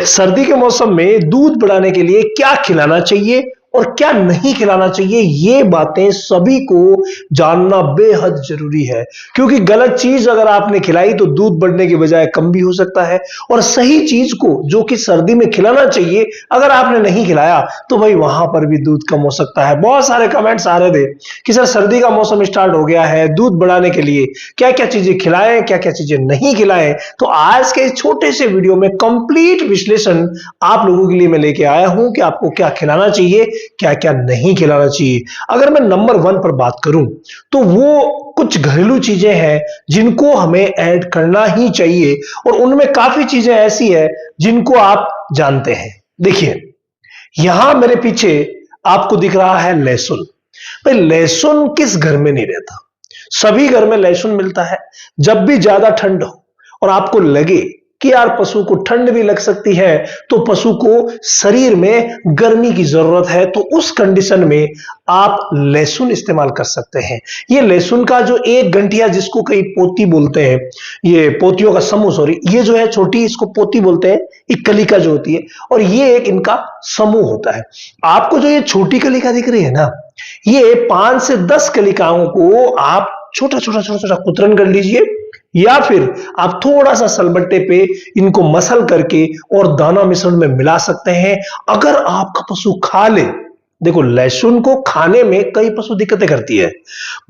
सर्दी के मौसम में दूध बढ़ाने के लिए क्या खिलाना चाहिए और क्या नहीं खिलाना चाहिए, ये बातें सभी को जानना बेहद जरूरी है। क्योंकि गलत चीज अगर आपने खिलाई तो दूध बढ़ने की बजाय कम भी हो सकता है, और सही चीज को जो कि सर्दी में खिलाना चाहिए अगर आपने नहीं खिलाया तो भाई वहां पर भी दूध कम हो सकता है। बहुत सारे कमेंट्स आ रहे थे कि सर सर्दी का मौसम स्टार्ट हो गया है, दूध बढ़ाने के लिए क्या क्या चीजें खिलाएं, क्या क्या चीजें नहीं खिलाएं। तो आज के इस छोटे से वीडियो में कंप्लीट विश्लेषण आप लोगों के लिए मैं लेके आया हूं कि आपको क्या खिलाना चाहिए, क्या क्या नहीं खिलाना चाहिए। अगर मैं नंबर 1 पर बात करूं तो वो कुछ घरेलू चीजें हैं जिनको हमें ऐड करना ही चाहिए, और उनमें काफी चीजें ऐसी है जिनको आप जानते हैं। देखिए यहां मेरे पीछे आपको दिख रहा है लहसुन। भाई लहसुन किस घर में नहीं रहता, सभी घर में लहसुन मिलता है। जब भी ज्यादा ठंड हो और आपको लगे कि यार पशु को ठंड भी लग सकती है, तो पशु को शरीर में गर्मी की जरूरत है, तो उस कंडीशन में आप लहसुन इस्तेमाल कर सकते हैं। ये लहसुन का जो एक गंठिया, जिसको कई पोती बोलते हैं, ये पोतियों का समूह, सॉरी, ये जो है छोटी, इसको पोती बोलते हैं, एक कलिका जो होती है, और ये एक इनका समूह होता है। आपको जो ये छोटी कलिका दिख रही है ना, ये 5 से 10 कलिकाओं को आप छोटा छोटा छोटा छोटा कुतरन कर लीजिए, या फिर आप थोड़ा सा सलबट्टे पे इनको मसल करके और दाना मिश्रण में मिला सकते हैं। अगर आपका पशु खा ले, देखो लहसुन को खाने में कई पशु दिक्कतें करती है,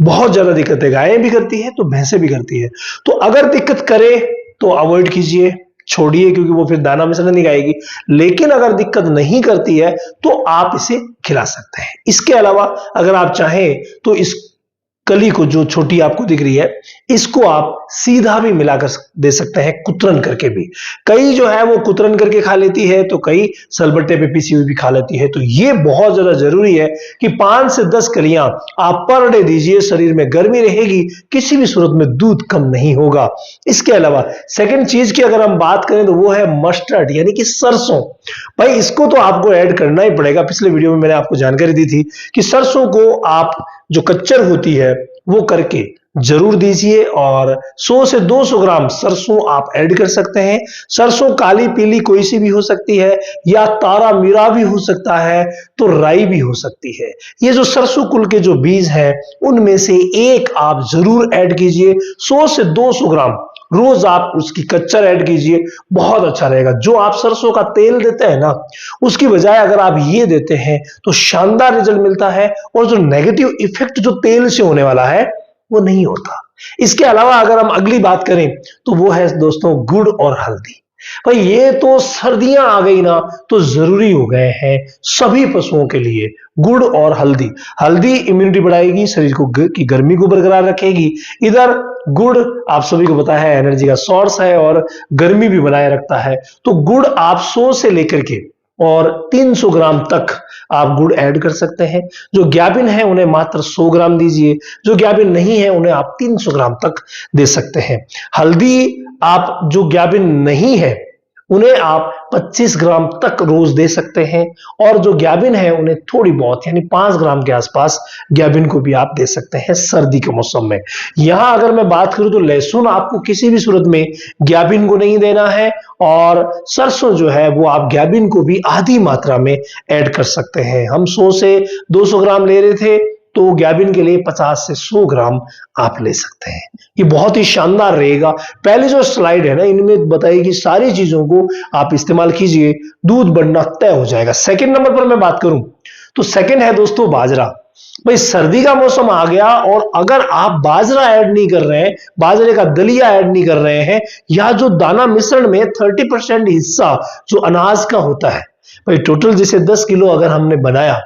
बहुत ज्यादा दिक्कतें गायें भी करती है तो भैंसें भी करती है। तो अगर दिक्कत करे तो अवॉइड कीजिए, छोड़िए, क्योंकि वो फिर दाना मिश्रण नहीं खाएगी। लेकिन अगर दिक्कत नहीं करती है तो आप इसे खिला सकते हैं। इसके अलावा अगर आप चाहें तो इस कली को, जो छोटी आपको दिख रही है, इसको आप सीधा भी मिलाकर दे सकते हैं, कुतरन करके भी। कई जो है वो कुतरन करके खा लेती है, तो कई सलबट्टे पे पीसी हुई भी खा लेती है। तो ये बहुत ज्यादा जरूरी है कि 5 से 10 कलियां आप पर डे दीजिए, शरीर में गर्मी रहेगी, किसी भी सूरत में दूध कम नहीं होगा। इसके अलावा सेकंड चीज की अगर हम बात करें तो वो है मस्टर्ड, यानी कि सरसों। भाई इसको तो आपको ऐड करना ही पड़ेगा। पिछले वीडियो में मैंने आपको जानकारी दी थी कि सरसों को आप जो कच्चर होती है वो करके जरूर दीजिए, और 100 से 200 ग्राम सरसों आप ऐड कर सकते हैं। सरसों काली पीली कोई सी भी हो सकती है, या तारा मीरा भी हो सकता है, तो राई भी हो सकती है। ये जो सरसों कुल के जो बीज हैं उनमें से एक आप जरूर ऐड कीजिए। 100 से 200 ग्राम रोज आप उसकी कच्चर ऐड कीजिए, बहुत अच्छा रहेगा। जो आप सरसों का तेल देते हैं ना, उसकी बजाय अगर आप ये देते हैं तो शानदार रिजल्ट मिलता है, और जो नेगेटिव इफेक्ट जो तेल से होने वाला है वो नहीं होता। इसके अलावा अगर हम अगली बात करें तो वो है दोस्तों गुड़ और हल्दी। भाई ये तो सर्दियां आ गई ना तो जरूरी हो गए हैं सभी पशुओं के लिए, गुड़ और हल्दी। हल्दी इम्यूनिटी बढ़ाएगी, शरीर को की गर्मी को बरकरार रखेगी। इधर गुड़ आप सभी को पता है एनर्जी का सोर्स है और गर्मी भी बनाए रखता है। तो गुड़ आप 100 से लेकर के और 300 ग्राम तक आप गुड़ ऐड कर सकते हैं। जो ग्याबिन है उन्हें मात्र 100 ग्राम दीजिए, जो ग्याबिन नहीं है उन्हें आप 300 ग्राम तक दे सकते हैं। हल्दी आप जो ग्याबिन नहीं है उन्हें आप 25 ग्राम तक रोज दे सकते हैं, और जो ग्याबिन है उन्हें थोड़ी बहुत यानी 5 ग्राम के आसपास ग्याबिन को भी आप दे सकते हैं सर्दी के मौसम में। यहां अगर मैं बात करूं तो लहसुन आपको किसी भी सूरत में ग्याबिन को नहीं देना है, और सरसों जो है वो आप ग्याबिन को भी आधी मात्रा में ऐड कर सकते हैं। हम 100 से 200 ग्राम ले रहे थे, तो ग्याबिन के लिए 50 से 100 ग्राम आप ले सकते हैं। ये बहुत ही शानदार रहेगा। पहले जो स्लाइड है ना, इनमें बताई कि सारी चीजों को आप इस्तेमाल कीजिए, दूध बढ़ना तय हो जाएगा। सेकंड नंबर पर मैं बात करूं तो सेकंड है दोस्तों बाजरा। भाई सर्दी का मौसम आ गया, और अगर आप बाजरा ऐड नहीं कर रहे हैं, बाजरे का दलिया ऐड नहीं कर रहे हैं, या जो दाना मिश्रण में 30% हिस्सा जो अनाज का होता है, भाई टोटल जैसे 10 किलो अगर हमने बनाया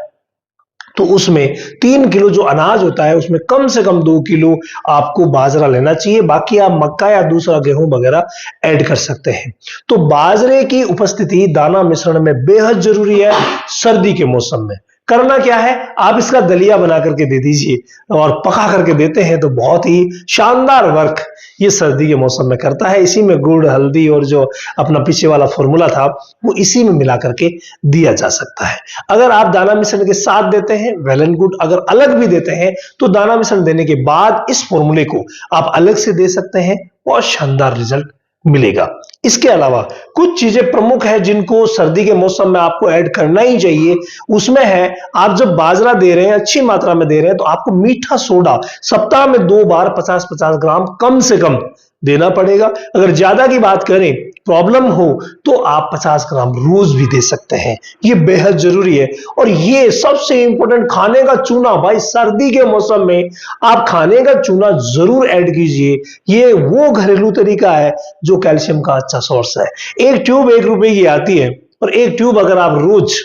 तो उसमें 3 किलो जो अनाज होता है उसमें कम से कम 2 किलो आपको बाजरा लेना चाहिए। बाकी आप मक्का या दूसरा गेहूं वगैरह ऐड कर सकते हैं। तो बाजरे की उपस्थिति दाना मिश्रण में बेहद जरूरी है सर्दी के मौसम में। करना क्या है, आप इसका दलिया बना करके दे दीजिए, और पका करके देते हैं तो बहुत ही शानदार वर्क ये सर्दी के मौसम में करता है। इसी में गुड़, हल्दी और जो अपना पीछे वाला फॉर्मूला था वो इसी में मिला करके दिया जा सकता है। अगर आप दाना मिश्रण के साथ देते हैं वेल एंड गुड, अगर अलग भी देते हैं तो दाना मिश्रण देने के बाद इस फॉर्मूले को आप अलग से दे सकते हैं, बहुत शानदार रिजल्ट मिलेगा। इसके अलावा कुछ चीजें प्रमुख है जिनको सर्दी के मौसम में आपको ऐड करना ही चाहिए। उसमें है, आप जब बाजरा दे रहे हैं, अच्छी मात्रा में दे रहे हैं, तो आपको मीठा सोडा सप्ताह में 2 बार 50-50 ग्राम कम से कम देना पड़ेगा। अगर ज्यादा की बात करें, प्रॉब्लम हो, तो आप 50 ग्राम रोज भी दे सकते हैं। ये बेहद जरूरी है। और ये सबसे इंपॉर्टेंट, खाने का चूना। भाई सर्दी के मौसम में आप खाने का चूना जरूर ऐड कीजिए। ये वो घरेलू तरीका है जो कैल्शियम का अच्छा सोर्स है। एक ट्यूब 1 रुपए की आती है, और एक ट्यूब अगर आप रोज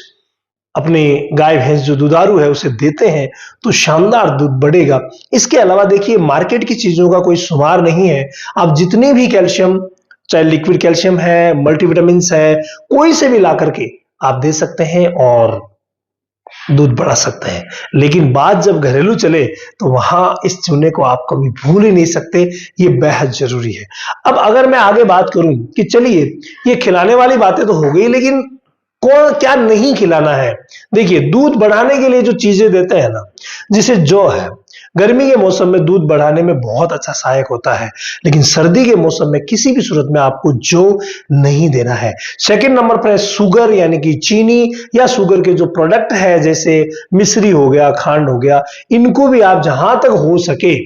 अपने गाय भैंस जो दुधारू है उसे देते हैं तो शानदार दूध बढ़ेगा। इसके अलावा देखिए, मार्केट की चीजों का कोई शुमार नहीं है। आप जितने भी कैल्शियम, चाहे लिक्विड कैल्शियम है, मल्टीविटामिन्स है, कोई से भी ला करके आप दे सकते हैं और दूध बढ़ा सकते हैं। लेकिन बात जब घरेलू चले तो वहां इस चूने को आप कभी भूल ही नहीं सकते। ये बेहद जरूरी है। अब अगर मैं आगे बात करूं कि चलिए, ये खिलाने वाली बातें तो हो गई, लेकिन कौन क्या नहीं खिलाना है। देखिए, दूध बढ़ाने के लिए जो चीजें देते हैं ना, जैसे जौ है, गर्मी के मौसम में दूध बढ़ाने में बहुत अच्छा सहायक होता है। लेकिन सर्दी के मौसम में किसी भी सूरत में आपको जौ नहीं देना है। सेकंड नंबर पर है शुगर, यानी कि चीनी या शुगर के जो प्रोडक्ट है, जैसे मिश्री हो गया, खांड हो गया, इनको भी आप जहां तक हो सके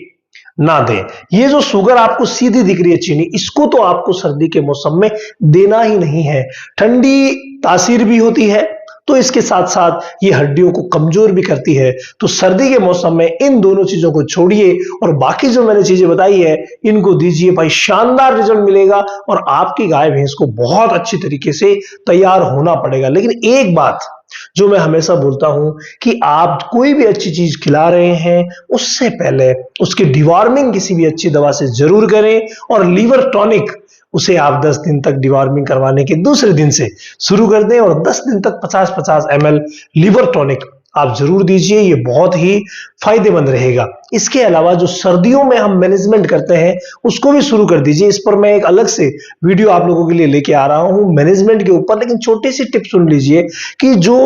ना दें। ये जो शुगर आपको सीधी दिख रही है, चीनी, इसको तो आपको सर्दी के मौसम में देना ही नहीं है। ठंडी तासीर भी होती है, तो इसके साथ साथ ये हड्डियों को कमजोर भी करती है। तो सर्दी के मौसम में इन दोनों चीजों को छोड़िए और बाकी जो मैंने चीजें बताई है इनको दीजिए। भाई शानदार रिजल्ट मिलेगा और आपकी गाय भैंस को बहुत अच्छी तरीके से तैयार होना पड़ेगा। लेकिन एक बात जो मैं हमेशा बोलता हूं कि आप कोई भी अच्छी चीज खिला रहे हैं, उससे पहले उसकी डिवॉर्मिंग किसी भी अच्छी दवा से जरूर करें। और लीवर टॉनिक, उसे आप 10 दिन तक डिवॉर्मिंग करवाने के दूसरे दिन से शुरू कर दें और 10 दिन तक 50-50 ml लीवर टॉनिक आप जरूर दीजिए। ये बहुत ही फायदेमंद रहेगा। इसके अलावा जो सर्दियों में हम मैनेजमेंट करते हैं उसको भी शुरू कर दीजिए। इस पर मैं एक अलग से वीडियो आप लोगों के लिए लेके आ रहा हूं मैनेजमेंट के ऊपर। लेकिन छोटी सी टिप सुन लीजिए कि जो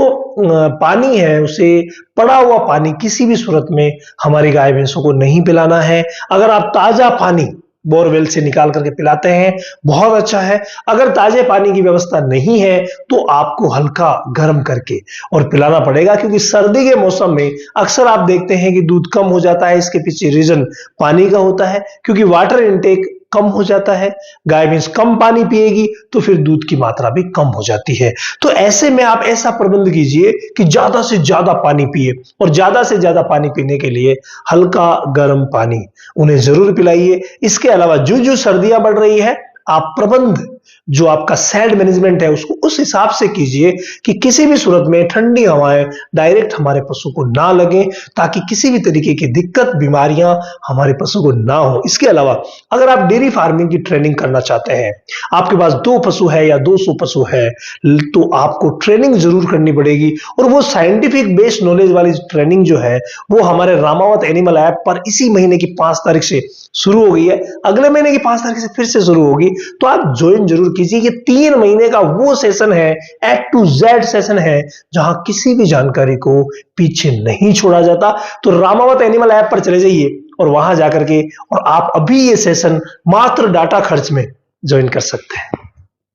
पानी है, उसे पड़ा हुआ पानी किसी भी सूरत में हमारी गाय भैंसों को नहीं पिलाना है। अगर आप ताजा पानी बोरवेल से निकाल करके पिलाते हैं, बहुत अच्छा है। अगर ताजे पानी की व्यवस्था नहीं है तो आपको हल्का गर्म करके और पिलाना पड़ेगा, क्योंकि सर्दी के मौसम में अक्सर आप देखते हैं कि दूध कम हो जाता है। इसके पीछे रीजन पानी का होता है, क्योंकि वाटर इनटेक कम हो जाता है। गाय भैंस कम पानी पिएगी तो फिर दूध की मात्रा भी कम हो जाती है। तो ऐसे में आप ऐसा प्रबंध कीजिए कि ज्यादा से ज्यादा पानी पिए, और ज्यादा से ज्यादा पानी पीने के लिए हल्का गर्म पानी उन्हें जरूर पिलाइए। इसके अलावा जो जो सर्दियां बढ़ रही है, आप प्रबंध जो आपका सैड मैनेजमेंट है उसको उस हिसाब से कीजिए कि किसी भी सूरत में ठंडी हवाएं डायरेक्ट हमारे पशु को ना लगे, ताकि किसी भी तरीके की दिक्कत, बीमारियां हमारे पशु को ना हो। इसके अलावा अगर आप डेयरी फार्मिंग की ट्रेनिंग करना चाहते हैं, आपके पास 2 पशु है या 200 पशु है, तो आपको ट्रेनिंग जरूर करनी पड़ेगी। और वो साइंटिफिक बेस्ड नॉलेज वाली ट्रेनिंग जो है वो हमारे रामावत एनिमल ऐप पर इसी महीने की 5 तारीख से शुरू हो गई है। अगले महीने की 5 तारीख से फिर से शुरू होगी, तो आप ज्वाइन जरूर कीजिए। ये 3 महीने का वो सेशन है, A to Z सेशन है, जहां किसी भी जानकारी को पीछे नहीं छोड़ा जाता। तो रामावत एनिमल ऐप पर चले जाइए और वहां जाकर के और आप अभी ये सेशन मात्र डाटा खर्च में ज्वाइन कर सकते हैं।